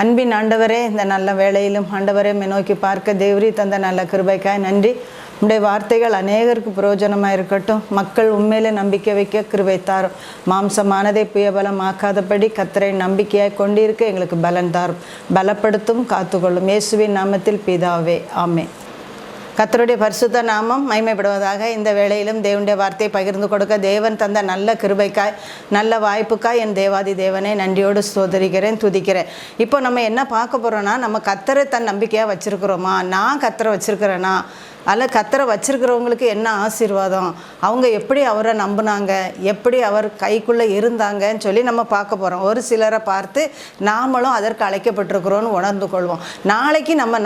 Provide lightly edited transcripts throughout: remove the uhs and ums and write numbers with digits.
அன்பின் ஆண்டவரே, இந்த நல்ல வேளையிலும் ஆண்டவரே நோக்கி பார்க்க தேவரீ தந்த நல்ல கிருபைக்காய் நன்றி. உம்முடைய வார்த்தைகள் அநேகருக்கு பிரயோஜனமாக இருக்கட்டும். மக்கள் உண்மையிலே நம்பிக்கை வைக்க கிருபை தாரும். மாம்சமானதை புயபலம் ஆக்காதபடி கர்த்தரை நம்பிக்கையாய் கொண்டிருக்க எங்களுக்கு பலன் தாரும். பலப்படுத்தும், காத்துக்கொள்ளும். இயேசுவின் நாமத்தில் பிதாவே, ஆமென். கர்த்தருடைய பரிசுத்த நாமம் மகிமைப்படுவதாக. இந்த வேளையிலும் தேவனுடைய வார்த்தையை பகிர்ந்து கொடுக்க தேவன் தந்த நல்ல கிருபைக்காய், நல்ல வாய்ப்புக்காய் என் தேவாதி தேவனை நன்றியோடு ஸ்தோத்தரிக்கிறேன், துதிக்கிறேன். இப்போ நம்ம என்ன பார்க்க போகிறோன்னா, நம்ம கர்த்தரை தன் நம்பிக்கையாக வச்சுருக்கிறோமா? நான் கர்த்தரை வச்சுருக்கிறேன்னா? அல்ல கர்த்தரை வச்சிருக்கிறவங்களுக்கு என்ன ஆசீர்வாதம்? அவங்க எப்படி அவரை நம்பினாங்க, எப்படி அவர் கைக்குள்ளே இருந்தாங்கன்னு சொல்லி நம்ம பார்க்க போகிறோம். ஒரு சிலரை பார்த்து நாமளும் அதற்கு அழைக்கப்பட்டிருக்கிறோன்னு உணர்ந்து கொள்வோம். நாளைக்கு நம்ம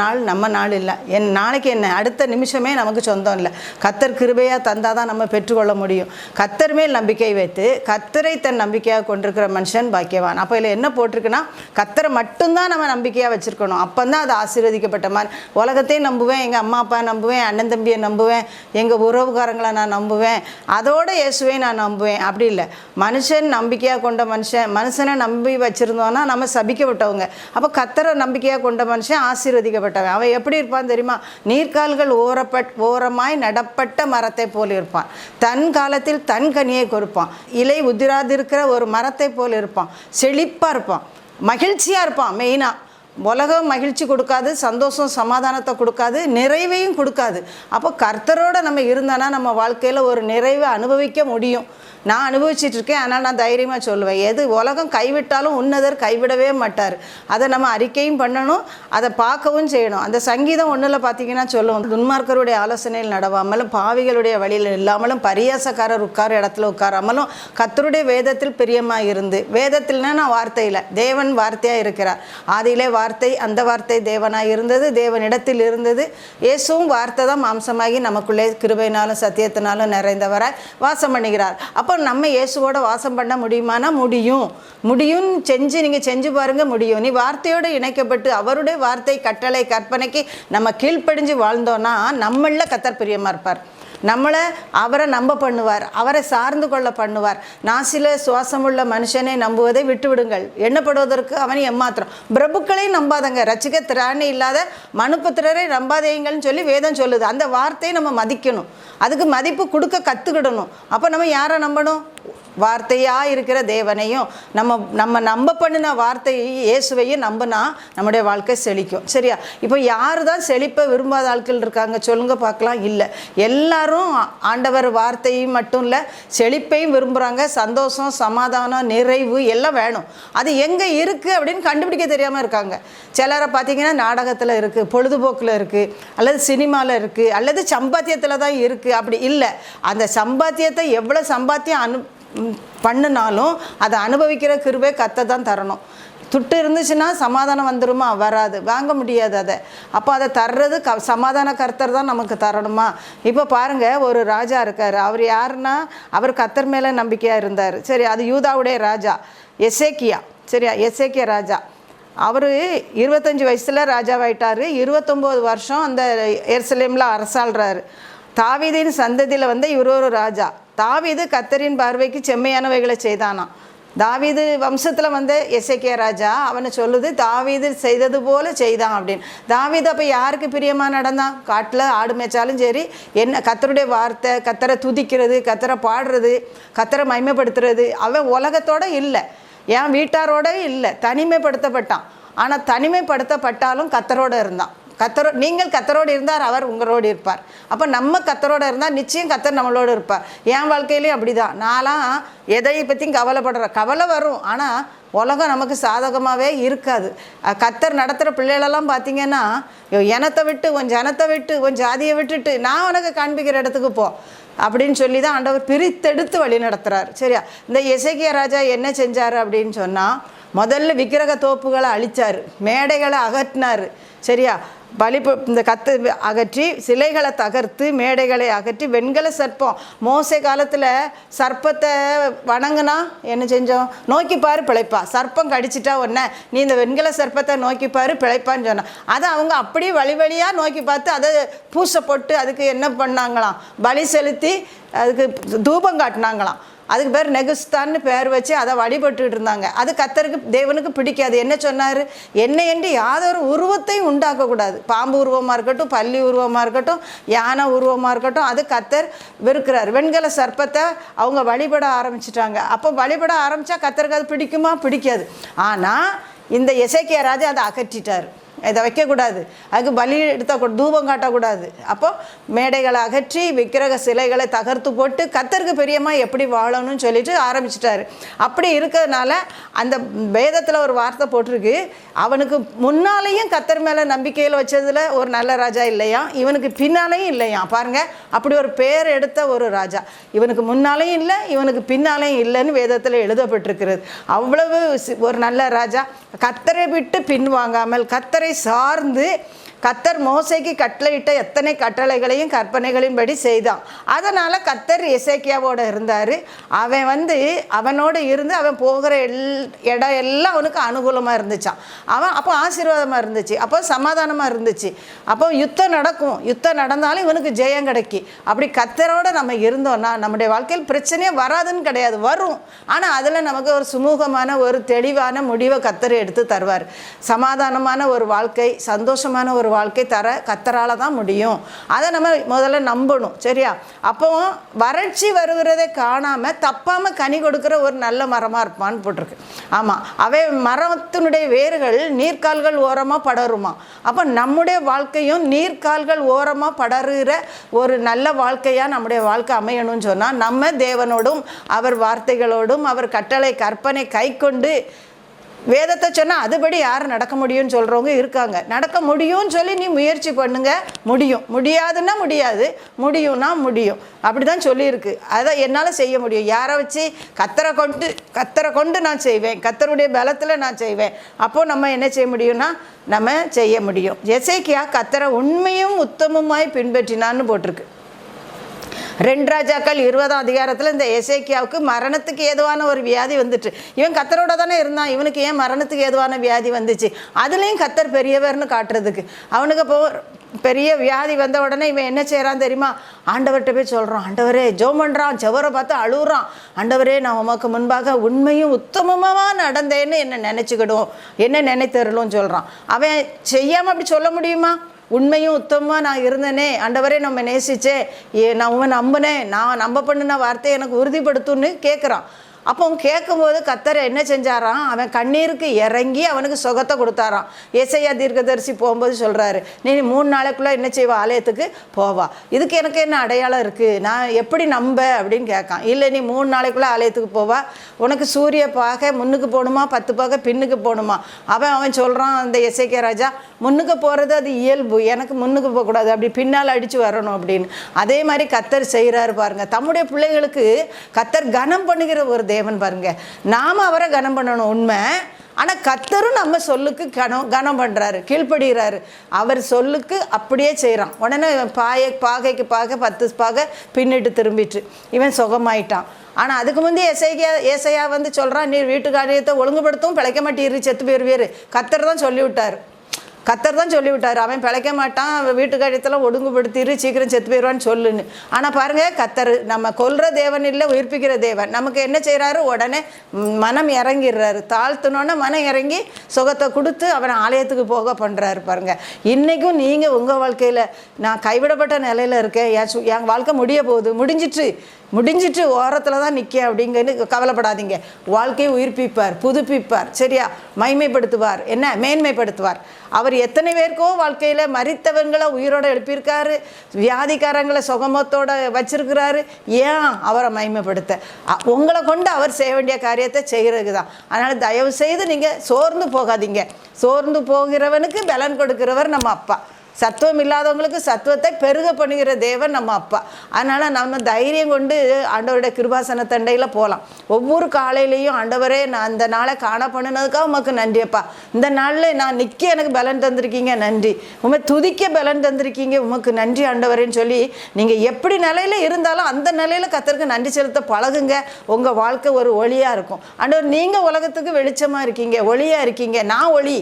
நாள் இல்லை. நாளைக்கு என்ன, அடுத்த நிமிஷமே நமக்கு சொந்தம் இல்லை. கர்த்தர் கிருபையாக தந்தால் தான் நம்ம பெற்றுக்கொள்ள முடியும். கர்த்தர் மேல் நம்பிக்கை வைத்து கர்த்தரை தன் நம்பிக்கையாக கொண்டிருக்கிற மனுஷன் பாக்கியவான். அப்போ இதில் என்ன போட்டிருக்குன்னா, கர்த்தரை மட்டும்தான் நம்ம நம்பிக்கையாக வச்சுருக்கணும். அப்போ தான் அது ஆசீர்வதிக்கப்பட்ட மாதிரி. உலகத்தையும் நம்புவேன், எங்கள் அம்மா அப்பா நம்புவேன், அண்ணன் தம்பியை நம்புவேன், எங்கள் உறவுக்காரங்களை நான் நம்புவேன், அதோட இயேசுவை நான் நம்புவேன், அப்படி இல்லை. மனுஷன் நம்பிக்கையாக கொண்ட மனுஷனை நம்பி வச்சுருந்தோன்னா நம்ம சபிக்கப்பட்டவங்க. அப்போ கர்த்தரை நம்பிக்கையாக கொண்ட மனுஷன் ஆசீர்வதிக்கப்பட்டவன். அவன் எப்படி இருப்பான் தெரியுமா? நீர்க்கால்கள் ஓரமாய் நடப்பட்ட மரத்தை போல் இருப்பான். தன் காலத்தில் தன் கனியை கொடுப்பான். இலை உதிராதிருக்கிற ஒரு மரத்தை போல் இருப்பான். செழிப்பாக இருப்பான், மகிழ்ச்சியாக இருப்பான். மெயினாக உலகம் மகிழ்ச்சி கொடுக்காது, சந்தோஷம் சமாதானத்தை கொடுக்காது, நிறைவையும் கொடுக்காது. அப்போ கர்த்தரோடு நம்ம இருந்தோன்னா நம்ம வாழ்க்கையில் ஒரு நிறைவை அனுபவிக்க முடியும். நான் அனுபவிச்சிட்ருக்கேன். ஆனால் நான் தைரியமாக சொல்லுவேன், எது உலகம் கைவிட்டாலும் உன்னதர் கைவிடவே மாட்டார். அதை நம்ம அறிக்கையும் பண்ணணும், அதை பார்க்கவும் செய்யணும். அந்த சங்கீதம் ஒன்றில் பார்த்தீங்கன்னா சொல்லுவோம், துன்மார்க்கருடைய ஆலோசனையில் நடவாமலும் பாவிகளுடைய வழியில் இல்லாமலும் பரியாசக்காரர் உட்கார இடத்துல உட்காராமலும் கர்த்தருடைய வேதத்தில் பிரியமாக இருந்து. வேதத்தில்னா நான் வார்த்தையில், தேவன் வார்த்தையாக இருக்கிறார். ஆதியிலே வார்த்தை, அந்த வார்த்தை தேவனாக இருந்தது, தேவனிடத்தில் இருந்தது. இயேசுவும் வார்த்தை தான் மாம்சமாகி நமக்குள்ளே கிருபையினாலும் சத்தியத்தினாலும் நிறைந்தவராய் வாசம் பண்ணுகிறார். அப்போ நம்ம இயேசுவோட வாசம் பண்ண முடியுமானா முடியும். நீங்கள் செஞ்சு பாருங்க, முடியும். நீ வார்த்தையோடு இணைக்கப்பட்டு அவருடைய வார்த்தை கட்டளை கற்பனைக்கு நம்ம கீழ்ப்படிஞ்சு வாழ்ந்தோன்னா நம்மள கர்த்தர் பிரியமாக இருப்பார். அவரை நம்ப பண்ணுவார், அவரை சார்ந்து கொள்ள பண்ணுவார். நாசில சுவாசமுள்ள மனுஷனை நம்புவதை விட்டுவிடுங்கள், எண்ணப்படுவதற்கு அவனை ஏமாத்திரம். பிரபுக்களையும் நம்பாதங்க, ரட்சிக்க திராணி இல்லாத மனுபுத்திரரை நம்பாதேங்கள்னு சொல்லி வேதம் சொல்லுது. அந்த வார்த்தையை நம்ம மதிக்கணும், அதுக்கு மதிப்பு கொடுக்க கற்றுக்கிடணும். அப்போ நம்ம யாரை நம்பணும்? வார்த்தையாக இருக்கிற தேவனையும் நம்ம நம்ப பண்ணின வார்த்தையை இயேசுவையும் நம்பினா நம்முடைய வாழ்க்கை செழிக்கும். சரியா? இப்போ யார் தான் செழிப்பை விரும்பாத ஆட்கள் இருக்காங்க சொல்லுங்க பார்க்கலாம். இல்லை, எல்லாரும் ஆண்டவர் வார்த்தையும் மட்டும் இல்லை, செழிப்பையும் விரும்புகிறாங்க. சந்தோஷம், சமாதானம், நிறைவு எல்லாம் வேணும். அது எங்கே இருக்குது அப்படின்னு கண்டுபிடிக்க தெரியாமல் இருக்காங்க. சிலரை பார்த்தீங்கன்னா நாடகத்தில் இருக்குது, பொழுதுபோக்கில் இருக்குது, அல்லது சினிமாவில் இருக்குது, அல்லது சம்பாத்தியத்தில் தான் இருக்குது. அப்படி இல்லை, அந்த சம்பாத்தியத்தை எவ்வளோ சம்பாத்தியம் பண்ணினாலும் அதை அனுபவிக்கிற கிருபை கர்த்தர் தான் தரணும். துட்டு இருந்துச்சுன்னா சமாதானம் வந்துடுமா? வராது, வாங்க முடியாது அதை. அப்போ அதை தர்றது சமாதான கர்த்தர் தான் நமக்கு தரணுமா? இப்போ பாருங்கள், ஒரு ராஜா இருக்கார். அவர் யாருன்னா, அவர் கர்த்தர் மேலே நம்பிக்கையாக இருந்தார். சரி, அது யூதாவுடைய ராஜா எசேக்கியா. சரியா? எசேக்கியா ராஜா. அவர் 25 வயசில் ராஜாவாயிட்டார். 29 வருஷம் அந்த எருசலேமில் அரசாள்றாரு. தாவீதின் சந்ததியில் இவர் ஒரு ராஜா. தாவீது கர்த்தரின் பார்வைக்கு செம்மையானவைகளை செய்தானாம். தாவீது வம்சத்தில் எசேக்கியா ராஜா அவனை சொல்லுது, தாவீது செய்தது போல செய்தான் அப்படின்னு. தாவீது அப்போ யாருக்கு பிரியமாக நடந்தான்? காட்டில் ஆடு மேய்ச்சாலும் சரி, என்ன கர்த்தருடைய வார்த்தை, கர்த்தரை துதிக்கிறது, கர்த்தரை பாடுறது, கர்த்தரை மகிமைப்படுத்துறது. அவன் உலகத்தோடு இல்லை, என் வீட்டாரோட இல்லை, தனிமைப்படுத்தப்பட்டான். ஆனால் தனிமைப்படுத்தப்பட்டாலும் கர்த்தரோடு இருந்தான். நீங்கள் கர்த்தரோடு இருந்தார், அவர் உங்களோடு இருப்பார். அப்போ நம்ம கர்த்தரோடு இருந்தால் நிச்சயம் கர்த்தர் நம்மளோடு இருப்பார். என் வாழ்க்கையிலையும் அப்படி தான். நான்லாம் எதை பற்றியும் கவலை வரும், ஆனால் உலகம் நமக்கு சாதகமாகவே இருக்காது. கர்த்தர் நடத்துகிற பிள்ளைகளெல்லாம் பார்த்தீங்கன்னா, இனத்தை விட்டு உன் ஜனத்தை விட்டு உன் ஜாதியை விட்டுட்டு நான் உனக்கு காண்பிக்கிற இடத்துக்கு போ அப்படின்னு சொல்லி தான் ஆண்டவர் பிரித்தெடுத்து வழி நடத்துகிறார். சரியா? இந்த எசேக்கியா ராஜா என்ன செஞ்சார் அப்படின்னு சொன்னால், முதல்ல விக்கிரக தோப்புகளை அழித்தார், மேடைகளை அகற்றினார். சரியா? இந்த அகற்றி சிலைகளை தகர்த்து மேடைகளை அகற்றி வெண்கல சர்ப்பம். மோசே காலத்தில் சர்ப்பத்தை வணங்குனா என்ன செஞ்சோம்? நோக்கிப்பாரு பிழைப்பா. சர்ப்பம் கடிச்சிட்டா ஒன்ன நீ இந்த வெண்கல சர்ப்பத்தை நோக்கிப்பாரு பிழைப்பான்னு சொன்னான். அதை அவங்க அப்படியே வழியாக நோக்கி பார்த்து அதை பூசை போட்டு அதுக்கு என்ன பண்ணாங்களாம்? பலி செலுத்தி அதுக்கு தூபம் காட்டினாங்களாம். அதுக்கு பேர் நெகுஸ்தான்னு பேர் வச்சு அதை வழிபட்டுட்டு இருந்தாங்க. அது கர்த்தருக்கு தேவனுக்கு பிடிக்காது. என்ன சொன்னார்? என்னை என்று யாதொரு உருவத்தையும் உண்டாக்கக்கூடாது. பாம்பு உருவமாக இருக்கட்டும், பல்லி உருவமாக இருக்கட்டும், யானை உருவமாக இருக்கட்டும், அது கர்த்தர் வெறுக்கிறார். வெண்கல சர்ப்பத்தை அவங்க வழிபட ஆரம்பிச்சிட்டாங்க. அப்போ வழிபட ஆரம்பித்தா கர்த்தருக்கு அது பிடிக்குமா? பிடிக்காது. ஆனால் இந்த எசேக்கியா ராஜா அதை அகற்றிட்டார். இதை வைக்கக்கூடாது, அதுக்கு பலி எடுத்த தூபம் காட்டக்கூடாது. அப்போது மேடைகளை அகற்றி விக்கிரக சிலைகளை தகர்த்து போட்டு கர்த்தருக்கு பிரியமாக எப்படி வாழணும்னு சொல்லிட்டு ஆரம்பிச்சிட்டாரு. அப்படி இருக்கிறதுனால அந்த வேதத்தில் ஒரு வார்த்தை போட்டிருக்கு, அவனுக்கு முன்னாலேயும் கர்த்தர் மேலே நம்பிக்கையில் வச்சதில் ஒரு நல்ல ராஜா இல்லையா, இவனுக்கு பின்னாலேயும் இல்லையா. பாருங்கள், அப்படி ஒரு பேர் எடுத்த ஒரு ராஜா. இவனுக்கு முன்னாலேயும் இல்லை, இவனுக்கு பின்னாலேயும் இல்லைன்னு வேதத்தில் எழுதப்பட்டிருக்கிறது. அவ்வளவு ஒரு நல்ல ராஜா. கர்த்தரை விட்டு பின்வாங்காமல் கர்த்தரை சார்ந்து கர்த்தர் மோசேக்கு கட்டளையிட்ட எத்தனை கட்டளைகளையும் கற்பனைகளின் படி செய்தான். அதனால் கர்த்தர் எசேக்கியாவோடு இருந்தார். அவனோடு இருந்து அவன் போகிற இடம் எல்லாம் அவனுக்கு அனுகூலமாக இருந்துச்சான். அப்போ ஆசீர்வாதமாக இருந்துச்சு, அப்போ சமாதானமாக இருந்துச்சு. அப்போ யுத்தம் நடக்கும், யுத்தம் நடந்தாலும் இவனுக்கு ஜெயம் கிடைக்கி. அப்படி கர்த்தரோடு நம்ம இருந்தோம்னா நம்முடைய வாழ்க்கையில் பிரச்சனையே வராதுன்னு கிடையாது, வரும். ஆனால் அதில் நமக்கு ஒரு சுமூகமான ஒரு தெளிவான முடிவை கர்த்தர் எடுத்து தருவார். சமாதானமான ஒரு வாழ்க்கை, சந்தோஷமான ஒரு வாழ்க்கை தர கர்த்தரால தான் முடியும். அதை நம்ம முதல்ல நம்பணும். சரியா? அப்போ வறட்சி வருகிறதை காணாமல் தப்பாமல் கனி கொடுக்குற ஒரு நல்ல மரமாக இருப்பான்னு போட்டிருக்கு. ஆமாம், மரத்தினுடைய வேர்கள் நீர்க்கால்கள் ஓரமாக படருமா. அப்போ நம்முடைய வாழ்க்கையும் நீர்க்கால்கள் ஓரமாக படருகிற ஒரு நல்ல வாழ்க்கையாக நம்முடைய வாழ்க்கை அமையணும்னு சொன்னால் நம்ம தேவனோடும் அவர் வார்த்தைகளோடும் அவர் கட்டளை கற்பனை கை கொண்டு வேதத்தை சொன்னால் அதுபடி யார் நடக்க முடியும்னு சொல்கிறவங்க இருக்காங்க. நடக்க முடியும்னு சொல்லி நீ முயற்சி பண்ணுங்க, முடியும். முடியாதுன்னா முடியாது, முடியும்னா முடியும். அப்படி தான் சொல்லியிருக்கு. அதை என்னால் செய்ய முடியும். யாரை வச்சு? கர்த்தரை கொண்டு நான் செய்வேன், கர்த்தருடைய பலத்தில் நான் செய்வேன். அப்போது நம்ம என்ன செய்ய முடியும்னா நம்ம செய்ய முடியும். எசேக்கியா கர்த்தரை உண்மையும் உத்தமமாய் பின்பற்றினான்னு போட்டிருக்கு. 2 ராஜாக்கள் 20ஆம் அதிகாரத்தில் இந்த எசேக்கியாவுக்கு மரணத்துக்கு ஏதுவான ஒரு வியாதி வந்துட்டு. இவன் கர்த்தரோட தானே இருந்தான், இவனுக்கு ஏன் மரணத்துக்கு ஏதுவான வியாதி வந்துச்சு? அதுலேயும் கர்த்தர் பெரியவர்னு காட்டுறதுக்கு. அவனுக்கு இப்போ பெரிய வியாதி வந்த உடனே இவன் என்ன செய்கிறான் தெரியுமா? ஆண்டவர்கிட்ட போய் சொல்கிறான், ஆண்டவரே ஜெபம் பண்ணுறான், செவரை பார்த்து அழுகுறான், ஆண்டவரே நான் உமக்கு முன்பாக உண்மையும் உத்தமமாக நடந்தேன்னு என்ன நினச்சிக்கிடும், என்ன நினைத்தருளும் சொல்கிறான். அவன் செய்யாமல் அப்படி சொல்ல முடியுமா? உண்மையும் உத்தமமாக நான் இருந்தேனே, ஆண்டவரே நம்ம நேசிச்சே, நான் உன் நம்பினேன், நான் நம்ப பண்ணின வார்த்தையை எனக்கு உறுதிப்படுத்துன்னு கேட்குறான். அப்போ கேட்கும்போது கர்த்தர் என்ன செஞ்சாராம்? அவன் கண்ணீருக்கு இறங்கி அவனுக்கு சுகத்தை கொடுத்தாராம். ஏசாயா தீர்க்கதரிசி போகும்போது சொல்கிறாரு, நீ 3 நாளைக்குள்ளே என்ன செய்வா? ஆலயத்துக்கு போவா. இதுக்கு எனக்கு என்ன அடையாளம் இருக்குது, நான் எப்படி நம்ப அப்படின்னு கேட்கான். இல்லை, நீ 3 நாளைக்குள்ளே ஆலயத்துக்கு போவா, உனக்கு சூரிய பாகை முன்னுக்கு போகணுமா 10 பாகை பின்னுக்கு போகணுமா? அவன் சொல்கிறான், அந்த எசேக்கியா ராஜா, முன்னுக்கு போகிறது அது இயல்பு, எனக்கு முன்னுக்கு போகக்கூடாது, அப்படி பின்னால் அடித்து வரணும் அப்படின்னு. அதே மாதிரி கர்த்தர் செய்கிறாரு பாருங்கள். தம்முடைய பிள்ளைகளுக்கு கர்த்தர் கனம் பண்ணுகிற ஒரு தேவன் பாருங்க. நாம் அவரை கனம் பண்ணணும் உண்மை. ஆனால் கர்த்தரும் நம்ம சொல்லுக்கு கனம் பண்ணுறாரு, கீழ்ப்படுகிறாரு. அவர் சொல்லுக்கு அப்படியே செய்கிறான். உடனே பாகைக்கு 10 பாகை பின்னிட்டு திரும்பிட்டு இவன் சுகமாயிட்டான். ஆனால் அதுக்கு முந்தைய ஏசையா சொல்கிறான், நீர் வீட்டு காரியத்தை ஒழுங்குபடுத்தவும் பிழைக்க மாட்டீரு, செத்து போயிருவீர். கர்த்தர் தான் சொல்லிவிட்டார். அவன் பிழைக்க மாட்டான், வீட்டு காரியத்தில் ஒடுங்குபடுத்திடு, சீக்கிரம் செத்து போயிடுவான்னு சொல்லுன்னு. ஆனால் பாருங்கள், கர்த்தர் நம்ம கொல்ற தேவன் இல்லை, உயிர்ப்பிக்கிற தேவன். நமக்கு என்ன செய்கிறாரு? உடனே மனம் இறங்கிடுறாரு. தாழ்த்தினோன்னே மனம் இறங்கி சுகத்தை கொடுத்து அவனை ஆலயத்துக்கு போக பண்ணுறாரு பாருங்கள். இன்றைக்கும் நீங்கள் உங்கள் வாழ்க்கையில், நான் கைவிடப்பட்ட நிலையில் இருக்கேன், என் வாழ்க்கை முடிய போகுது, முடிஞ்சிட்டு ஓரத்தில் தான் நிற்க அப்படிங்கிறது கவலைப்படாதீங்க. வாழ்க்கையை உயிர்ப்பிப்பார், புதுப்பிப்பார், சரியா? மைமைப்படுத்துவார், என்ன மேன்மைப்படுத்துவார். அவர் எத்தனை பேருக்கோ வாழ்க்கையில் மரித்தவங்களை உயிரோடு எழுப்பியிருக்காரு, வியாதிக்காரங்களை சுகமத்தோடு வச்சிருக்கிறாரு. ஏன்? அவரை மைமைப்படுத்த, உங்களை கொண்டு அவர் செய்ய வேண்டிய காரியத்தை செய்கிறதுக்கு தான். அதனால் தயவு செய்து நீங்கள் சோர்ந்து போகாதீங்க. சோர்ந்து போகிறவனுக்கு பலன் கொடுக்கிறவர் நம்ம அப்பா. சத்துவம் இல்லாதவங்களுக்கு சத்துவத்தை பெருக பண்ணுகிற தேவன் நம்ம அப்பா. அதனால் நம்ம தைரியம் கொண்டு ஆண்டவருடைய கிருபாசன தண்டையில் போகலாம். ஒவ்வொரு காலையிலையும், ஆண்டவரே நான் அந்த நாளை காண பண்ணினதுக்காக உமக்கு நன்றியப்பா, இந்த நாளில் நான் நிற்க எனக்கு பலன் தந்திருக்கீங்க, நன்றி. உண்மை துதிக்க பலன் தந்திருக்கீங்க, உமக்கு நன்றி ஆண்டவரேன்னு சொல்லி நீங்கள் எப்படி நிலையில் இருந்தாலும் அந்த நிலையில் கர்த்தருக்கு நன்றி செலுத்த பழகுங்க. உங்கள் வாழ்க்கை ஒரு ஒளியாக இருக்கும். ஆண்டவர், நீங்கள் உலகத்துக்கு வெளிச்சமாக இருக்கீங்க, ஒளியாக இருக்கீங்க. நான் ஒளி,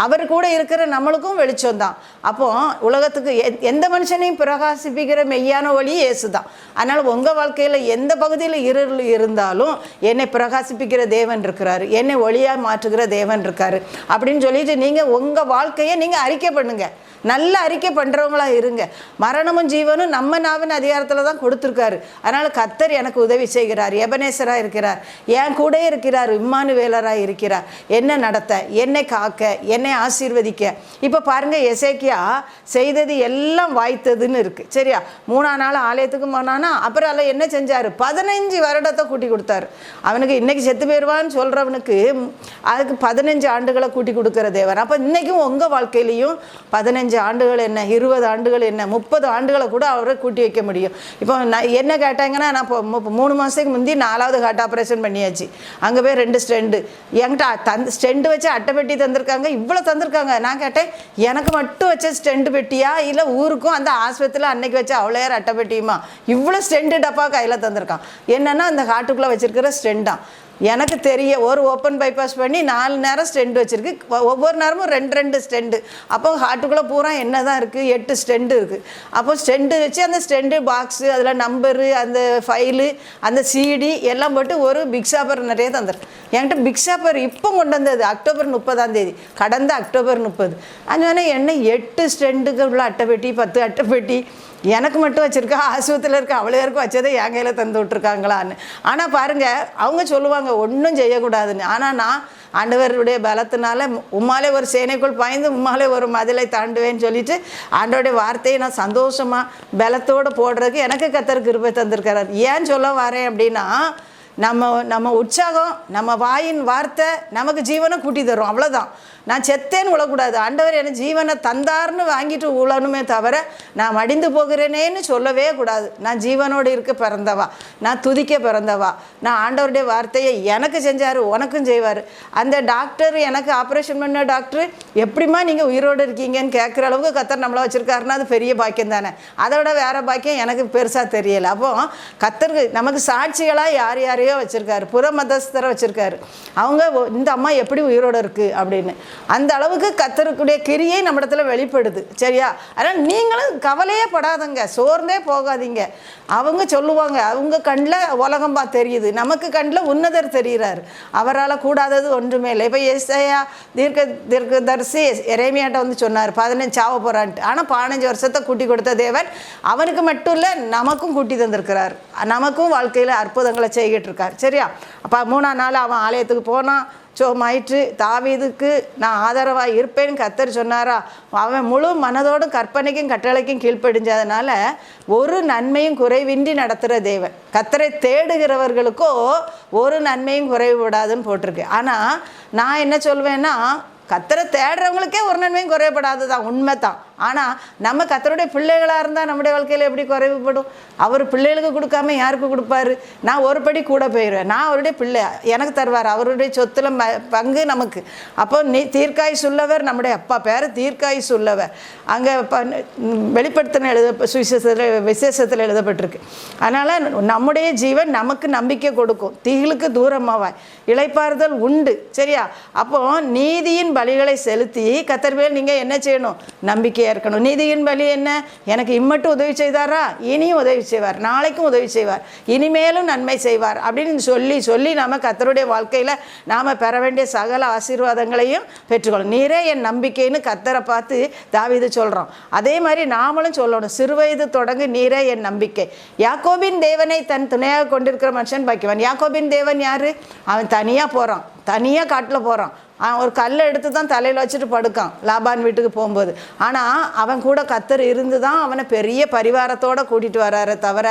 அவர் கூட இருக்கிற நம்மளுக்கும் வெளிச்சம் தான். அப்போ உலகத்துக்கு எந்த மனுஷனையும் பிரகாசிப்பிக்கிற மெய்யான ஒளி இயேசு தான். அதனால் உங்கள் வாழ்க்கையில் எந்த பகுதியில் இருள் இருந்தாலும் என்னை பிரகாசிப்பிக்கிற தேவன் இருக்கிறாரு, என்னை ஒளியாக மாற்றுகிற தேவன் இருக்காரு அப்படின்னு சொல்லிட்டு நீங்கள் உங்கள் வாழ்க்கையை நீங்கள் அறிக்கை பண்ணுங்க. நல்ல அறிக்கை பண்ணுறவங்களா இருங்க. மரணமும் ஜீவனும் நம்ம நாவின் அதிகாரத்தில் தான் கொடுத்துருக்காரு. அதனால் கர்த்தர் எனக்கு உதவி செய்கிறார், எபனேசராக இருக்கிறார், என் கூட இருக்கிறார், இம்மானுவேலராக இருக்கிறார், என்ன நடத்த, என்னை காக்க, என்னை ஆசீர்வதிக்க. இப்போ பாருங்கள், எசேக்கியா செய்தது எல்லாம் வாய்த்ததுன்னு இருக்குது. சரியா? 3ஆம் நாள் ஆலயத்துக்கு போனானா, அப்புறம் அதில் என்ன செஞ்சார்? 15 வருடத்தை கூட்டி கொடுத்தாரு. அவனுக்கு இன்னைக்கு செத்து போயிடுவான்னு சொல்கிறவனுக்கு அதுக்கு 15 ஆண்டுகளை கூட்டி கொடுக்குற தேவன். அப்போ இன்றைக்கும் உங்கள் வாழ்க்கையிலையும் 15 ஆண்டுகள் என்ன, 20 ஆண்டுகள் என்ன, 30 ஆண்டுகளை கூட அவரை கூட்டி வைக்க முடியும். இப்போ நான் என்ன கேட்டாங்கன்னா, நான் இப்போ 3 மாதத்துக்கு முந்தி 4வது ஹார்ட் ஆப்ரேஷன் பண்ணியாச்சு. அங்கே போய் 2 ஸ்டெண்டு என்கிட்ட ஸ்டெண்டு வச்சு அட்டை பெட்டி தந்திருக்காங்க, இவ்வளோ தந்திருக்காங்க. நான் கேட்டேன், எனக்கு மட்டும் வச்ச ஸ்டெண்டு பெட்டியா இல்லை ஊருக்கும் அந்த ஆஸ்பத்திரியில் அன்னைக்கு வச்ச அவ்வளோ அட்டை பெட்டியுமா? இவ்வளோ ஸ்டெண்டு டப்பா கையில் தந்திருக்கான். என்னென்னா அந்த ஹார்ட்டுக்குள்ளே வச்சுருக்கிற ஸ்டெண்டான். எனக்கு தெரிய ஒரு ஓப்பன் பைபாஸ் பண்ணி 4 நேரம் ஸ்டெண்டு வச்சுருக்கு. ஒவ்வொரு நேரமும் 2 ஸ்டெண்டு. அப்போ ஹார்ட்டுக்குள்ளே பூரா என்ன தான் இருக்குது? 8 ஸ்டெண்டு இருக்குது. அப்போ ஸ்டெண்டு வச்சு அந்த ஸ்டெண்டு பாக்ஸு, அதில் நம்பரு, அந்த ஃபைலு, அந்த சிடி எல்லாம் போட்டு ஒரு பிக் ஷாப்பர் நிறைய தந்துடும். என்கிட்ட பிக் ஷாப்பர் இப்போ கொண்டு வந்தது அக்டோபர் 30ஆம் தேதி, கடந்த அக்டோபர் 30. அதனால என்ன 8 ஸ்டெண்டுக்கு உள்ள அட்டை பெட்டி, 10 அட்டை பெட்டி எனக்கு மட்டும் வச்சுருக்கா, ஆஸ்பத்திரியில் இருக்க அவ்வளோ பேருக்கும் வச்சதை என் கையில் தந்து விட்ருக்காங்களான்னு. ஆனால் பாருங்கள், அவங்க சொல்லுவாங்க ஒன்றும் செய்யக்கூடாதுன்னு. ஆனால் நான் ஆண்டவருடைய பலத்தினால உம்மாலே ஒரு சேனைக்குள் பாய்ந்து உம்மாலே ஒரு மதிலை தாண்டுவேன்னு சொல்லிட்டு ஆண்டவருடைய வார்த்தையை நான் சந்தோஷமாக பலத்தோடு போடுறதுக்கு எனக்கு கர்த்தர் கிருபை தந்திருக்கிறார். ஏன் சொல்ல வரேன் அப்படின்னா, நம்ம உற்சாகம், நம்ம வாயின் வார்த்தை நமக்கு ஜீவனை கூட்டி தரும், அவ்வளோதான். நான் செத்தேன்னு உழக்கூடாது. ஆண்டவர் எனக்கு ஜீவனை தந்தார்னு வாங்கிட்டு உழணுமே தவிர நான் மடிந்து போகிறேனேன்னு சொல்லவே கூடாது. நான் ஜீவனோடு இருக்க பிறந்தவா, நான் துதிக்க பிறந்தவா. நான் ஆண்டவருடைய வார்த்தையை எனக்கு செஞ்சார், உனக்கும் செய்வார். அந்த டாக்டர் எனக்கு ஆப்ரேஷன் பண்ண டாக்டர் எப்படிமா நீங்கள் உயிரோடு இருக்கீங்கன்னு கேட்குற அளவுக்கு கர்த்தர் நம்மளை வச்சுருக்காருன்னா அது பெரிய பாக்கியம் தானே. அதை விட வேறு பாக்கியம் எனக்கு பெருசாக தெரியலை. அப்போ கர்த்தருக்கு நமக்கு சாட்சிகளாக யார் யாரையோ வச்சுருக்காரு, புற மதஸ்தரை வச்சுருக்காரு. அவங்க இந்த அம்மா எப்படி உயிரோடு இருக்குது அப்படின்னு அந்த அளவுக்கு கர்த்தருக்குடைய கிரியை நம்ம இடத்துல வெளிப்படுது. சரியா? அதனால் நீங்களும் கவலையே படாதங்க, சோர்ந்தே போகாதீங்க. அவங்க சொல்லுவாங்க, அவங்க கண்ணில் உலகம் தெரியுது, நமக்கு கண்ணில் உன்னதர் தெரிகிறார், அவரால் கூடாதது ஒன்றுமே இல்லை. இப்போ ஏசாயா தீர்க்கதரிசி எரேமியாட்ட வந்து சொன்னார் 15 சாவ போகிறான்ட்டு. ஆனால் 15 வருஷத்தை கூட்டி கொடுத்த தேவன் அவனுக்கு மட்டும் இல்லை நமக்கும் கூட்டி தந்திருக்கிறார். நமக்கும் வாழ்க்கையில் அற்புதங்களை செய்கிட்டு இருக்கார். சரியா? அப்போ 3ஆம் நாள் அவன் ஆலயத்துக்கு போனான். சோமாயிற்று. தாவீதுக்கு நான் ஆதரவாக இருப்பேன்னு கர்த்தர் சொன்னாரா? அவன் முழு மனதோடும் கற்பனைக்கும் கட்டளைக்கும் கீழ்ப்படிஞ்சதுனால ஒரு நன்மையும் குறைவின்றி நடத்துகிற தேவன். கர்த்தரை தேடுகிறவர்களுக்கோ ஒரு நன்மையும் குறைவுபடாதுன்னு போட்டிருக்கு. ஆனால் நான் என்ன சொல்வேன்னா, கர்த்தரை தேடுறவங்களுக்கே ஒரு நன்மையும் குறைவுபடாது தான், உண்மை தான். ஆனால் நம்ம கர்த்தருடைய பிள்ளைகளாக இருந்தால் நம்முடைய வாழ்க்கையில் எப்படி குறைவுபடும்? அவர் பிள்ளைகளுக்கு கொடுக்காம யாருக்கு கொடுப்பாரு? நான் ஒரு படி கூட போயிடுவேன். நான் அவருடைய பிள்ளை, எனக்கு தருவார். அவருடைய சொத்துல பங்கு நமக்கு. அப்போ தீர்க்காயுசு உள்ளவர், நம்முடைய அப்பா பேர் தீர்க்காயுசு உள்ளவர். அங்கே வெளிப்படுத்தின விசேஷத்தில் எழுதப்பட்டிருக்கு. அதனால் நம்முடைய ஜீவன் நமக்கு நம்பிக்கை கொடுக்கும். தீகளுக்கு தூரமாவாய் இளைப்பாறுதல் உண்டு. சரியா? அப்போ நீதியின் பலிகளை செலுத்தி கர்த்தர் மேல் நீங்கள் என்ன செய்யணும்? நம்பிக்கையாக இருக்கணும். நீதியின் பலி என்ன? எனக்கு இம்மட்டும் உதவி செய்தாரா, இனியும் உதவி செய்வார், நாளைக்கும் உதவி செய்வார், இனிமேலும் நன்மை செய்வார் அப்படின்னு சொல்லி சொல்லி நாம் கர்த்தருடைய வாழ்க்கையில் நாம் பெற வேண்டிய சகல ஆசீர்வாதங்களையும் பெற்றுக்கொள்ளணும். நீரே என் நம்பிக்கைன்னு கர்த்தரை பார்த்து தாவீது சொல்கிறோம். அதே மாதிரி நாமளும் சொல்லணும், சிறுவயது தொடங்கு நீரே என் நம்பிக்கை. யாக்கோபின் தேவனை தன் துணையாக கொண்டிருக்கிற மனுஷன் பாக்கியவான். யாக்கோபின் தேவன் யார்? அவன் தனியாக போகிறான், தனியாக காட்டில் போகிறான். ஒரு கல்லை எடுத்து தான் தலையில் வச்சுட்டு படுக்கான் லாபான் வீட்டுக்கு போகும்போது. ஆனால் அவன் கூட கர்த்தர் இருந்து தான் அவனை பெரிய பரிவாரத்தோடு கூட்டிகிட்டு வர்றாரு தவிர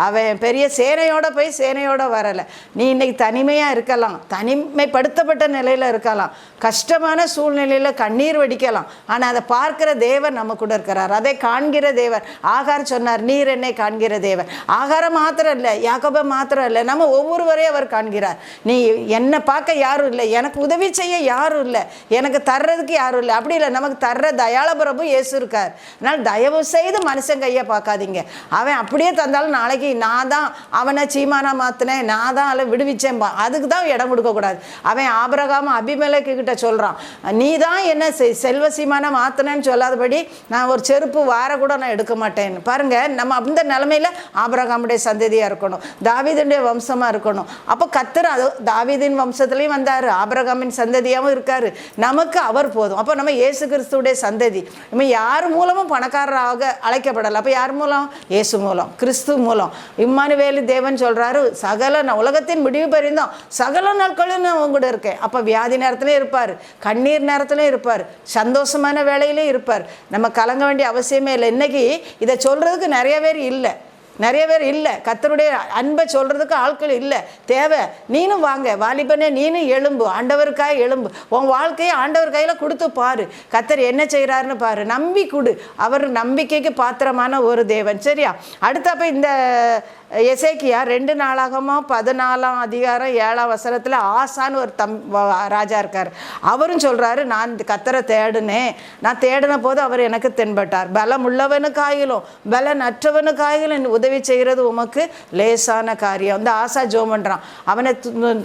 அவன் பெரிய சேனையோடு போய் சேனையோடு வரலை. நீ இன்னைக்கு தனிமையாக இருக்கலாம், தனிமைப்படுத்தப்பட்ட நிலையில் இருக்கலாம், கஷ்டமான சூழ்நிலையில் கண்ணீர் வடிக்கலாம். ஆனால் அதை பார்க்கிற தேவன் நம்ம கூட இருக்கிறார், அதை காண்கிற தேவன். ஆகார் சொன்னார், நீர் என்னை காண்கிற தேவன். ஆகாரம் மாத்திரம் இல்லை, யாக்கோபை மாத்திரம் இல்லை, நம்ம ஒவ்வொருவரையும் அவர் காண்கிறார். நீ என்னை பார்க்க யாரும் இல்லை, எனக்கு உதவி செய்ய யாரும் இல்லை, எனக்கு தர்றதுக்கு யாரும் இல்லை. அப்படி இல்லை, நமக்கு தர்ற தயாள பிரபு இயேசு இருக்கார். அதனால் தயவு செய்து மனுஷன் கையை பார்க்காதீங்க. அவன் அப்படியே தந்தாலும் நாளைக்கு நான் தான் அவனை சீமானா மாற்றினேன், நான் தான் அதில் விடுவிச்சேன்பா, அதுக்கு தான் இடம் கொடுக்கக்கூடாது. அவன் ஆபிரகாம் அபிமெலேக்கு கிட்ட சொல்கிறான், நீ தான் என்ன செல்வ சீமானா மாற்றினேன்னு சொல்லாதபடி நான் ஒரு செருப்பு வார கூட நான் எடுக்க மாட்டேன்னு. பாருங்கள், நம்ம அந்த நிலைமையில் ஆபிரகாமுடைய சந்ததியாக இருக்கணும், தாவீதுடைய வம்சமாக இருக்கணும். அப்போ கர்த்தர் அது தாவீதின் வம்சத்துலேயும் வந்தார், ஆபிரகாமின் சந்ததியாகவும் இருக்கார். நமக்கு அவர் போதும். அப்போ நம்ம இயேசு கிறிஸ்துடைய சந்ததி. நம்ம யார் மூலமும் பணக்காரராக அழைக்கப்படலை. அப்போ யார் மூலம்? இயேசு மூலம், கிறிஸ்து மூலம். இம்மானுவேல் தேவன் சொல்கிறாரு, சகல உலகத்தின் முடிவு பரிந்தோம் சகல நாட்களும் நான் உங்கூட இருக்கேன். அப்போ வியாதி நேரத்துலையும் இருப்பார், கண்ணீர் நேரத்துலையும் இருப்பார், சந்தோஷமான வேலையிலையும் இருப்பார். நம்ம கலங்க வேண்டிய அவசியமே இல்லை. இன்னைக்கு இதை சொல்கிறதுக்கு நிறைய பேர் இல்லை. கர்த்தருடைய அன்பை சொல்கிறதுக்கு ஆட்கள் இல்லை, தேவை. நீனும் வாங்க வாலிபனே, நீனும் எழும்பு, ஆண்டவருக்காக எழும்பு, உன் வாழ்க்கையை ஆண்டவர் கையில் கொடுத்து பாரு, கர்த்தர் என்ன செய்கிறாருன்னு பாரு, நம்பி கொடு. அவர் நம்பிக்கைக்கு பாத்திரமான ஒரு தேவன். சரியா? அடுத்தப்போ இந்த எசேக்கியா 2 நாளாகமம் 14ஆம் அதிகாரம் 7ஆம் வசனத்தில் ஆசான்னு ஒரு ராஜா இருக்கார். அவரும் சொல்கிறாரு, நான் கர்த்தரை தேடினேன், நான் தேடின போது அவர் எனக்கு தென்பட்டார். பலம் உள்ளவனுக்காயிலும் பலனற்றவனுக்காயிலும் உதவி செய்கிறது உமக்கு லேசான காரியம். அந்த ஆசா ஜோம் பண்ணுறான். அவனை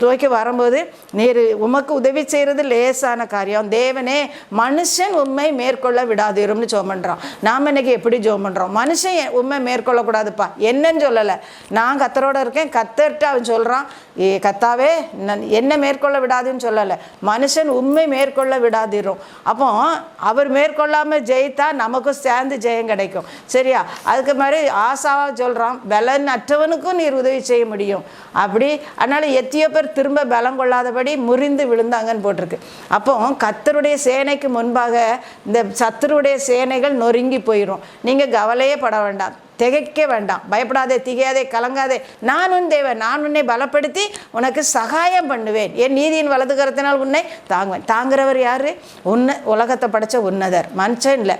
துவைக்க வரும்போது, நீர் உமக்கு உதவி செய்கிறது லேசான காரியம், தேவனே மனுஷன் உண்மை மேற்கொள்ள விடாதீரும்னு ஜோம் பண்ணுறான். நாம் இன்னைக்கு எப்படி ஜோம் பண்ணுறோம்? மனுஷன் உண்மை மேற்கொள்ளக்கூடாதுப்பா, என்னன்னு சொல்லலை, நான் கர்த்தரோட இருக்கேன். கர்த்தர்கிட்ட அவன் சொல்கிறான், கர்த்தாவே என்ன மேற்கொள்ள விடாதுன்னு சொல்லலை, மனுஷன் உண்மை மேற்கொள்ள விடாதிரும். அப்போ அவர் மேற்கொள்ளாமல் ஜெயித்தா நமக்கும் சேர்ந்து ஜெயம் கிடைக்கும். சரியா? அதுக்கு மாதிரி ஆசாவாக சொல்கிறான், பலன் அற்றவனுக்கும் நீர் உதவி செய்ய முடியும் அப்படி. அதனால் எத்தியோப்பியர் திரும்ப பலம் கொள்ளாதபடி முறிந்து விழுந்தாங்கன்னு போட்டிருக்கு. அப்போ கர்த்தருடைய சேனைக்கு முன்பாக இந்த சத்துருடைய சேனைகள் நொறுங்கி போயிடும். நீங்கள் கவலையே பட வேண்டாம், திகைக்க வேண்டாம், பயப்படாதே, திகையாதே, கலங்காதே. நான் உன் தேவன், நான் உன்னை பலப்படுத்தி உனக்கு சகாயம் பண்ணுவேன், என் நீதியின் வலது கரத்தினால் உன்னை தாங்குவேன். தாங்குறவர் யாரு? உலகத்தை படைச்ச உன்னதர், மனுஷன் இல்லை,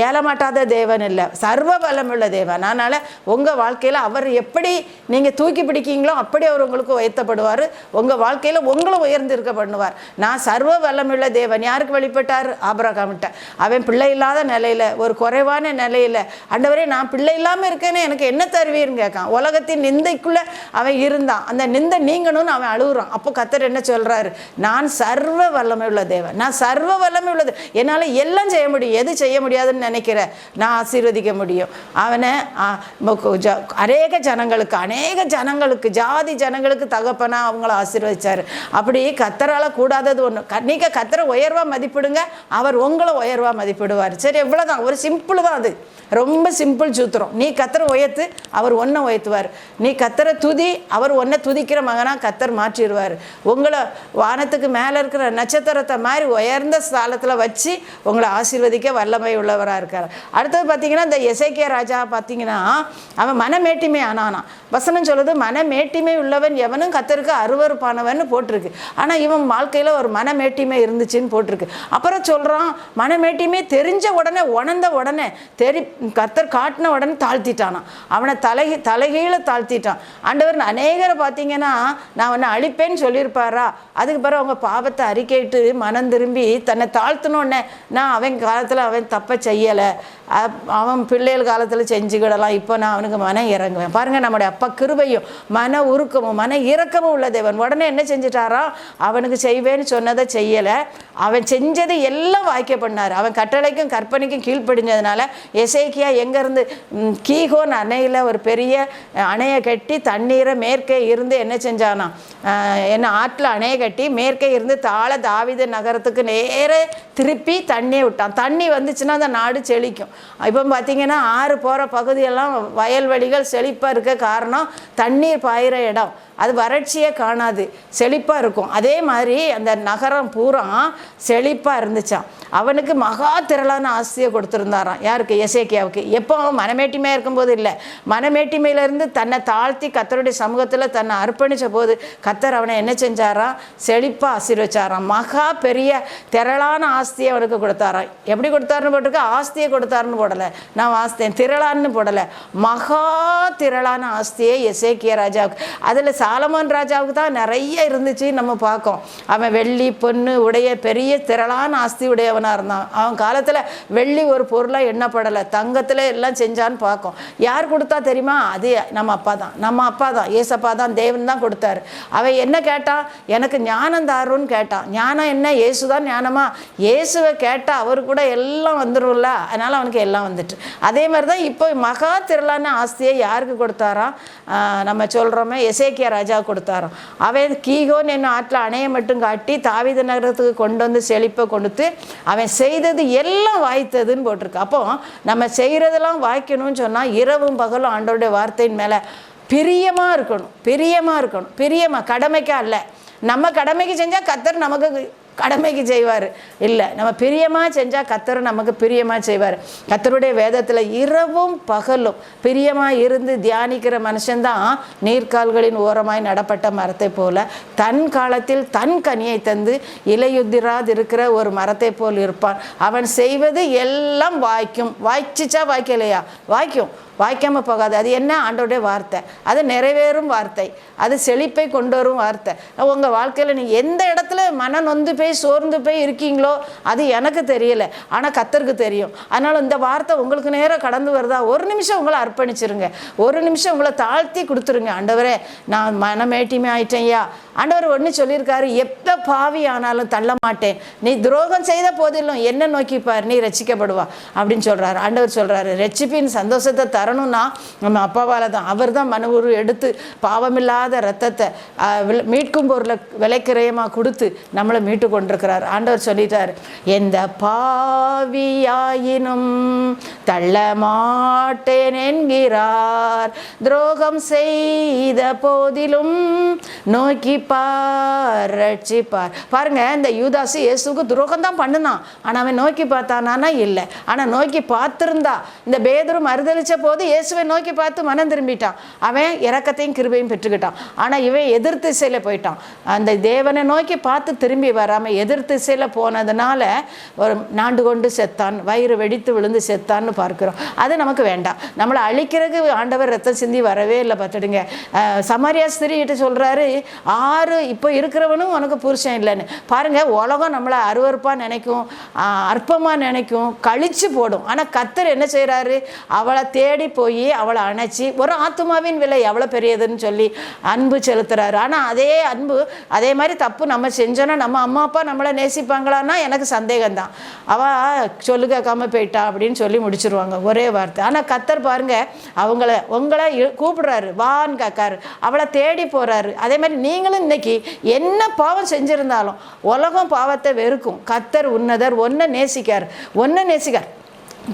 ஏலமாட்டாத தேவன் இல்லை, சர்வ பலமுள்ள தேவன். அதனால் உங்கள் வாழ்க்கையில் அவர் எப்படி நீங்கள் தூக்கி பிடிக்கீங்களோ அப்படி அவர் உங்களுக்கு உயர்த்தப்படுவார், உங்கள் வாழ்க்கையில் உங்களை உயர்ந்திருக்க பண்ணுவார். நான் சர்வ பலமுள்ள தேவன் யாருக்கு வெளிப்பட்டார்? ஆபிரகாம்கிட்ட. அவன் பிள்ளை இல்லாத நிலையில், ஒரு குறைவான நிலையில், ஆண்டவரே நான் பிள்ளை இல்லாமல் இருக்கேன்னு எனக்கு என்ன தருவீர்னு கேட்கான். உலகத்தின் நிந்தைக்குள்ளே அவன் இருந்தான், அந்த நிந்தை நீங்கணும்னு அவன் அழுகுறான். அப்போ கர்த்தர் என்ன சொல்கிறாரு? நான் சர்வ வல்லமை தேவன், நான் சர்வ வல்லமை உள்ளது, என்னால் எல்லாம் செய்ய முடியும். எது செய்ய முடியாதுன்னு நினைக்கிற? நான் ஆசீர்வதிக்க முடியும். அவனை அநேக ஜனங்களுக்கு ஜாதி ஜனங்களுக்கு தகப்பனா அவங்கள ஆசீர்வதிச்சாரு. அப்படி கர்த்தரால் கூடாதது ஒன்று. நீங்கள் கர்த்தரை உயர்வாக மதிப்பிடுங்க, அவர் உங்களை உயர்வாக மதிப்பிடுவார். சரி, எவ்வளோதான், ஒரு சிம்பிள் தான் அது, ரொம்ப சிம்பிள் சூத்திரம். நீ கர்த்தரை உயர்த்து, அவர் ஒன்றை உயர்த்துவார். நீ கர்த்தரை துதி, அவர் ஒன்றை துதிக்கிற மகனாக கர்த்தர் மாற்றிடுவார். உங்களை வானத்துக்கு மேலே இருக்கிற நட்சத்திரத்தை மாதிரி உயர்ந்த ஸ்தானத்தில் வச்சு உங்களை ஆசீர்வதிக்க வல்லமை உள்ளவராக இருக்கார். அடுத்தது பார்த்தீங்கன்னா, இந்த எசேக்கியா ராஜா பார்த்தீங்கன்னா, அவன் மனமேட்டிமை ஆனானா. வசனம் சொல்லுது, மனமேட்டிமை உள்ளவன் எவனும் கர்த்தருக்கு அருவருப்பானவன் போட்டிருக்கு. ஆனால் இவன் வாழ்க்கையில் ஒரு மனமேட்டிமை இருந்துச்சுன்னு போட்டிருக்கு. அப்புறம் சொல்கிறான், மனமேட்டிமை தெரிஞ்ச உடனே, உணர்ந்த உடனே, கர்த்தர் காட்டின உடனே தாழ்த்திட்டானா. அவனை தலைகீழ தாழ்த்திட்டான். ஆண்டவர் அநேகரை பார்த்தீங்கன்னா, நான் அவனை அழிப்பேன்னு சொல்லியிருப்பாரா, அதுக்கு பிறகு அவங்க பாவத்தை அறிக்கையிட்டு மனம் திரும்பி தன்னை தாழ்த்தினோடனே, நான் அவன் காலத்தில் அவன் தப்பை செய்யலை, அவன் பிள்ளைகள் காலத்தில் செஞ்சுக்கிடலாம், இப்போ நான் அவனுக்கு மனம் இறங்குவேன். பாருங்கள், நம்முடைய அப்பா கிருபையும் மன உருக்கமும் மன இரக்கமும் உள்ள தேவன். உடனே என்ன செஞ்சிட்டாரா, அவனுக்கு செய்வேன்னு சொன்னதை செய்யலை, அவன் செஞ்சது எல்லாம் வாய்க்க பண்ணார். அவன் கட்டளைக்கும் கற்பனைக்கும் கீழ்ப்படிஞ்சதுனால எசேக்கியா எங்கேருந்து கீகோன் அணையில் ஒரு பெரிய அணையை கட்டி தண்ணீரை மேற்கே இருந்து என்ன செஞ்சானா, என்ன ஆற்றில் அணையை கட்டி மேற்கே இருந்து தாழ தாவீது நகரத்துக்கு நேர திருப்பி தண்ணியை விட்டான். தண்ணி வந்துச்சுன்னா அந்த நாடு செழிக்கும். இப்போ பார்த்தீங்கன்னா, ஆறு போகிற பகுதியெல்லாம் வயல்வெளிகள் செழிப்பாக இருக்க காரணம் தண்ணீர் பாயிற இடம், அது வறட்சியே காணாது, செழிப்பாக இருக்கும். அதே மாதிரி அந்த நகரம் பூரா செழிப்பாக இருந்துச்சான். அவனுக்கு மகா திரளான ஆஸ்தியை கொடுத்துருந்தாராம். யாருக்கு? எசேக்கியாவுக்கு. எப்போ? அவன் மனமேட்டிமையாக இருக்கும்போது இல்லை, மனமேட்டிமையிலேருந்து தன்னை தாழ்த்தி கர்த்தருடைய சமூகத்தில் தன்னை அர்ப்பணித்த போது கர்த்தர் அவனை என்ன செஞ்சாராம்? செழிப்பாக ஆசீர்வச்சாராம். மகா பெரிய திரளான ஆஸ்தியை அவனுக்கு கொடுத்தாராம். எப்படி கொடுத்தாருன்னு போட்டிருக்க? ஆஸ்தியை கொடுத்தாருன்னு போடலை, நான் வாசித்தேன், திரளான்னு போடலை, மகா திரளான ஆஸ்தியை எசேக்கியா ராஜாவுக்கு. அதில் சாலமோன் ராஜாவுக்கு தான் நிறைய இருந்துச்சு நம்ம பார்க்கோம். அவன் வெள்ளி பொண்ணு உடைய பெரிய திரளான ஆஸ்தி உடையவனாக இருந்தான். அவன் காலத்தில் வெள்ளி ஒரு பொருளாக எண்ணப்படலை, தங்கத்தில் எல்லாம் செஞ்சான்னு பார்க்கோம். யார் கொடுத்தா தெரியுமா? அது நம்ம அப்பா தான், நம்ம அப்பா தான், ஏசப்பா தான், தேவன் தான் கொடுத்தாரு. அவன் என்ன கேட்டான்? எனக்கு ஞானம் தாருன்னு கேட்டான். ஞானம் என்ன? இயேசு தான் ஞானமா? இயேசுவை கேட்டால் அவர் கூட எல்லாம் வந்துடும்ல, அதனால் அவனுக்கு எல்லாம் வந்துட்டு. அதே மாதிரி தான் இப்போ மகா திரளான ஆஸ்தியை யாருக்கு கொடுத்தாராம்? நம்ம சொல்கிறோமே எசேக்கியா ராஜா கொடுத்தாராம். அவன் கீகோன் என்னும் ஆற்றில் அணையை மட்டும் காட்டி தாவீது நகரத்துக்கு கொண்டு வந்து செழிப்பை கொடுத்து அவன் செய்தது எல்லாம் வாய்த்ததுன்னு போட்டிருக்கு. அப்போ நம்ம செய்கிறதெல்லாம் வாய்க்கணும்னு சொன்னால் இரவும் பகலும் ஆண்டவருடைய வார்த்தையின் மேலே பிரியமாக இருக்கணும், பிரியமாக இருக்கணும். பிரியமாக, கடமைக்கா இல்லை. நம்ம கடமைக்கு செஞ்சால் கர்த்தர் நமக்கு கடமைக்கு செய்வார். இல்லை, நம்ம பிரியமாக செஞ்சால் கர்த்தர் நமக்கு பிரியமாக செய்வார். கர்த்தருடைய வேதத்தில் இரவும் பகலும் பிரியமாக இருந்து தியானிக்கிற மனுஷன்தான் நீர்க்கால்களின் ஓரமாய் நடப்பட்ட மரத்தை போல தன் காலத்தில் தன் கனியை தந்து இலையுதிராது இருக்கிற ஒரு மரத்தை போல் இருப்பான். அவன் செய்வது எல்லாம் வாய்க்கும். வாய்ச்சிச்சா வாய்க்கலையா? வாய்க்கும், வாய்க்காமல் போகாது. அது என்ன? ஆண்டவருடைய வார்த்தை. அது நிறைவேறும் வார்த்தை, அது செழிப்பை கொண்டு வரும் வார்த்தை. உங்கள் வாழ்க்கையில் நீங்கள் எந்த இடத்துல மன நொந்து போய் சோர்ந்து போய் இருக்கீங்களோ அது எனக்கு தெரியலை, ஆனால் கர்த்தருக்கு தெரியும். அதனால் இந்த வார்த்தை உங்களுக்கு நேரம் கடந்து வருதா, ஒரு நிமிஷம் உங்களை அர்ப்பணிச்சிருங்க, ஒரு நிமிஷம் உங்களை தாழ்த்தி கொடுத்துருங்க. ஆண்டவரே, நான் மனமேட்டிமை ஆயிட்டேன்யா. ஆண்டவர் ஒன்று சொல்லியிருக்காரு, எப்போ பாவி ஆனாலும் தள்ள மாட்டேன், நீ துரோகம் செய்த போதிலும் என்ன நோக்கிப்பார், நீ ரட்சிக்கப்படுவா அப்படின்னு சொல்கிறாரு. ஆண்டவர் சொல்கிறாரு, ரட்சிப்பின் சந்தோஷத்தை தரணும்னா நம்ம அப்பாவால் தான். அவர் தான் மன உரு எடுத்து பாவமில்லாத ரத்தத்தை மீட்கும் பொருளை விலைக்கிரயமாக கொடுத்து நம்மளை மீட்டு கொண்டிருக்கிறார். ஆண்டவர் சொல்லிட்டார், எந்த பாவியாயினும் தள்ள மாட்டேன் என்கிறார், துரோகம் செய்த போதிலும் நோக்கி பார் ரட்சிப்பார். பாருங்க, இந்த யூதாசு இயேசுக்கு துரோகம் தான் பண்ணுனான், ஆனால் அவன் நோக்கி பார்த்தானா? இல்லை. ஆனால் நோக்கி பார்த்துருந்தா, இந்த பேதுரு மறுதளிச்ச போது இயேசுவை நோக்கி பார்த்து மனம் திரும்பிட்டான். அவன் இரக்கத்தையும் கிருபையும் பெற்றுக்கிட்டான். ஆனால் இவன் எதிர் திசையில் போயிட்டான். அந்த தேவனை நோக்கி பார்த்து திரும்பி வராமல் எதிர் திசையில் போனதுனால ஒரு நாண்டு கொண்டு செத்தான், வயிறு வெடித்து விழுந்து செத்தான்னு பார்க்கிறோம். அது நமக்கு வேண்டாம். நம்மளை அழிக்கிறதுக்கு ஆண்டவர் ரத்தம் சிந்தி வரவே இல்லை. பார்த்துடுங்க, சமாரியா ஸ்திரீகிட்ட சொல்கிறாரு, 6 இப்போ இருக்கிறவனும் உனக்கு புருஷன் இல்லைன்னு. பாருங்கள், உலகம் நம்மளை அருவருப்பாக நினைக்கும், அற்பமாக நினைக்கும், கழிச்சு போடும். ஆனால் கர்த்தர் என்ன செய்கிறாரு? அவளை தேடி போய் அவளை அணைச்சி ஒரு ஆத்துமாவின் விலை எவ்வளோ பெரியதுன்னு சொல்லி அன்பு செலுத்துறாரு. ஆனால் அதே அன்பு, அதே மாதிரி தப்பு நம்ம செஞ்சோன்னா நம்ம அம்மா அப்பா நம்மளை நேசிப்பாங்களான்னா எனக்கு சந்தேகம்தான். அவள் சொல்லு கேட்காம போயிட்டா அப்படின்னு சொல்லி முடிச்சிருவாங்க ஒரே வார்த்தை. ஆனால் கர்த்தர் பாருங்க, உங்களை கூப்பிடுறாரு, வான்னு கேட்காரு, அவளை தேடி போகிறாரு. அதே மாதிரி நீங்களும் இன்னைக்கு என்ன பாவம் செஞ்சிருந்தாலும் உலகம் பாவத்தை வெறுக்கும், கர்த்தர் உன்னதர், ஒன்றை நேசிக்கார்,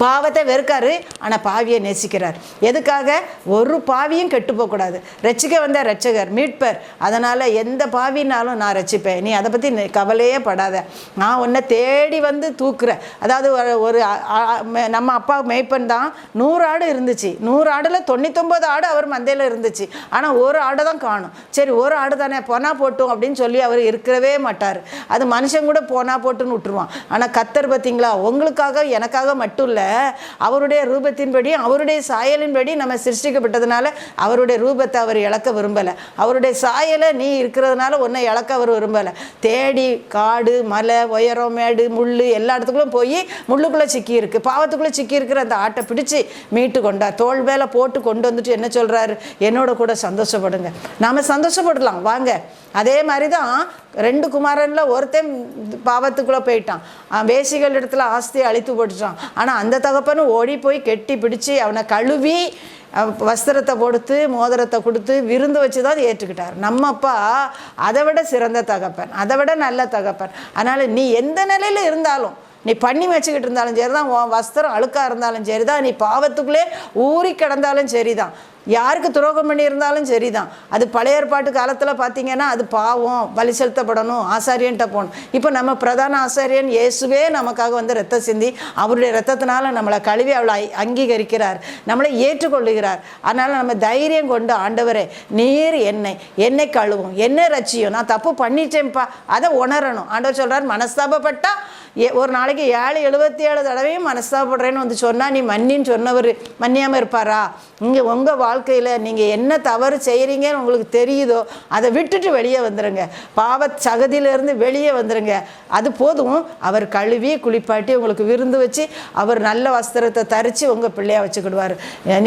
பாவத்தை வெறுக்காரு, ஆனால் பாவியை நேசிக்கிறார். எதுக்காக? ஒரு பாவியும் கெட்டு போகக்கூடாது. ரட்சிக்க வந்த ரட்சகர், மீட்பர். அதனால் எந்த பாவினாலும் நான் ரட்சிப்பேன், நீ அதை பற்றி கவலையே படாத, நான் உன்னை தேடி வந்து தூக்குறேன். அதாவது ஒரு நம்ம அப்பா மேய்ப்பன் தான், 100 ஆடு இருந்துச்சு, 100 ஆடில் 99 ஆடு அவர் மந்தையில் இருந்துச்சு, ஆனால் ஒரு ஆடை தான் காணும். சரி, ஒரு ஆடு தானே, போனா போட்டும் அப்படின்னு சொல்லி அவர் இருக்கவே மாட்டார். அது மனுஷன் கூட போனா போட்டுன்னு விட்டுருவான். ஆனால் கர்த்தர் பார்த்தீங்களா, உங்களுக்காக எனக்காக மட்டும் இல்லை, அவருடைய ரூபத்தின்படி அவருடைய சாயலின்படி நம்ம சிருஷ்டிக்கப்பட்டதுனால அவருடைய ரூபத்தை அவர் இழக்க விரும்பலை. அவருடைய சாயலை நீ இருக்கிறதுனால உன்னை இழக்க அவர் விரும்பலை. தேடி காடு மலை உயரம் மேடு முள் எல்லா இடத்துக்குள்ளும் போய் முள்ளுக்குள்ளே சிக்கி இருக்கு, பாவத்துக்குள்ளே சிக்கி இருக்கிற அந்த ஆட்டை பிடிச்சி மீட்டு கொண்டார். தோல் மேலே போட்டு கொண்டு வந்துட்டு என்ன சொல்கிறாரு? என்னோட கூட சந்தோஷப்படுங்க, நாம் சந்தோஷப்படலாம் வாங்க. அதே மாதிரி தான் 2 குமாரனில் ஒருத்தன் பாவத்துக்குள்ளே போயிட்டான், வேசிகள் இடத்துல ஆஸ்தியை அழித்து போட்டுட்டான். ஆனால் அந்த தகப்பனும் ஓடி போய் கெட்டி பிடிச்சி அவனை கழுவி வஸ்திரத்தை கொடுத்து மோதிரத்தை கொடுத்து விருந்து வச்சு தான் ஏற்றுக்கிட்டார். நம்ம அப்பா அதை விட சிறந்த தகப்பன், அதை விட நல்ல தகப்பன். அதனால் நீ எந்த நிலையில் இருந்தாலும், நீ பண்ணி வச்சுக்கிட்டு இருந்தாலும் சரி தான், உன் வஸ்திரம் அழுக்காக இருந்தாலும் சரி தான், நீ பாவத்துக்குள்ளே ஊறி கிடந்தாலும் சரி தான், யாருக்கு துரோகம் பண்ணியிருந்தாலும் சரிதான். அது பழைய ஏற்பாட்டு காலத்தில் பார்த்தீங்கன்னா அது பாவம், பலி செலுத்தப்படணும், ஆசாரியன்ட்ட போகணும். இப்போ நம்ம பிரதான ஆசாரியன் இயேசுவே நமக்காக வந்து ரத்தம் சிந்தி அவருடைய ரத்தத்தினால நம்மளை கழுவி அவளை அங்கீகரிக்கிறார், நம்மளை ஏற்றுக்கொள்ளுகிறார். அதனால் நம்ம தைரியம் கொண்டு, ஆண்டவரே நீர் என்னை கழுவும், என்னை ரட்சியும், நான் தப்பு பண்ணிட்டேன்ப்பா, அதை உணரணும். ஆண்டவர் சொல்கிறார், மனஸ்தாபப்பட்டா ஒரு நாளைக்கு 77 தடவையும் மனஸ்தாபப்படுறேன்னு வந்து சொன்னால் நீ மன்னின்னு சொன்னவர் மன்னியாமல் இருப்பாரா? இங்கே உங்கள் வாழ்க்கையில் நீங்கள் என்ன தவறு செய்கிறீங்கன்னு உங்களுக்கு தெரியுதோ அதை விட்டுட்டு வெளியே வந்துடுங்க. பாவ சகதியிலேருந்து வெளியே வந்துடுங்க. அது போதும். அவர் கழுவி குளிப்பாட்டி உங்களுக்கு விருந்து வச்சு அவர் நல்ல வஸ்திரத்தை தரித்து உங்கள் பிள்ளையாக வச்சுக்கிடுவார்.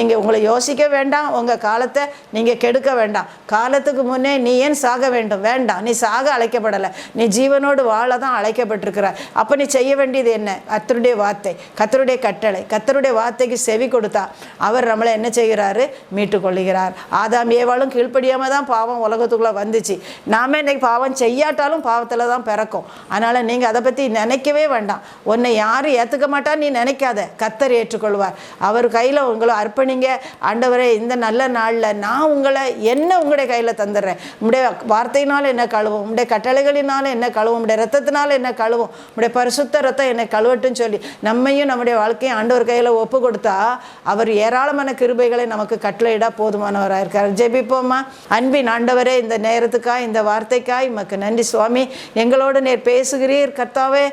நீங்கள் உங்களை யோசிக்க வேண்டாம், உங்கள் காலத்தை நீங்கள் கெடுக்க வேண்டாம். காலத்துக்கு முன்னே நீ ஏன் சாக வேண்டும்? வேண்டாம், நீ சாக அழைக்கப்படலை, நீ ஜீவனோடு வாழ தான் அழைக்கப்பட்டிருக்கிறார். அப்போ நீ செய்ய வேண்டியது என்ன? கர்த்தருடைய வார்த்தை, கர்த்தருடைய கட்டளை, கர்த்தருடைய வார்த்தைக்கு செவி கொடுத்தா அவர் நம்மளை என்ன செய்கிறாரு? மீட்டு கொள்ளுகிறார். ஆதாம் ஏவாளும் கீழ்ப்படியாமல் தான் பாவம் உலகத்துக்குள்ளே வந்துச்சு. நாம இன்னைக்கு பாவம் செய்யாட்டாலும் பாவத்தில் தான் பிறக்கும். அதனால் நீங்கள் அதை பற்றி நினைக்கவே வேண்டாம். உன்னை யாரும் ஏற்றுக்க மாட்டா நீ நினைக்காத, கர்த்தர் ஏற்றுக்கொள்வார். அவர் கையில் உங்களை அர்ப்பணிங்க. ஆண்டவரே, இந்த நல்ல நாளில் நான் உங்களுடைய கையில் தந்துடுறேன். உங்களுடைய வார்த்தையினால் என்ன கழுவும், உங்களுடைய கட்டளைகளினால என்ன கழுவும், உங்களுடைய ரத்தத்தினால என்ன கழுவும், உங்களுடைய பரிசுத்த ரத்தம் என்னை கழுவட்டுன்னு சொல்லி நம்மையும் நம்முடைய வாழ்க்கையும் ஆண்டவர் கையில் ஒப்பு கொடுத்தா அவர் ஏராளமான கிருபைகளை நமக்கு கட்டளையிட போதுமானவராக இருக்கார். ஜெபிப்போமா. அன்பின் ஆண்டவரே, இந்த நேரத்துக்காய், இந்த வார்த்தைக்காய் உமக்கு நன்றி சுவாமி. எங்களோடு நீர் பேசுகிறீர் கர்த்தாவே.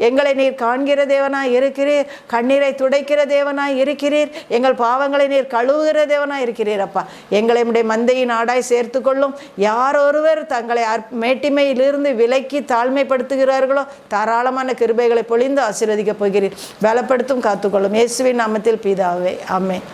எங்களை நீர் காண்கிற தேவனாய் இருக்கிறீர், கண்ணீரை துடைக்கிற தேவனாய் இருக்கிறீர், எங்கள் பாவங்களை நீர் கழுவுகிற தேவனாய் இருக்கிறீர். அப்பா, எங்களை உடைய மந்தையின் ஆடாய் சேர்த்து கொள்ளும். யார் ஒருவர் தங்களை மேட்டிமையிலிருந்து விலக்கி தாழ்மைப்படுத்துகிறார்களோ தாராளமான கிருபைகளை பொழிந்து ஆசீர்வதிக்கப் போகிறீர். பலப்படுத்தும், காத்துக்கொள்ளும். இயேசுவின் நாமத்தில் பிதாவே, ஆமென்.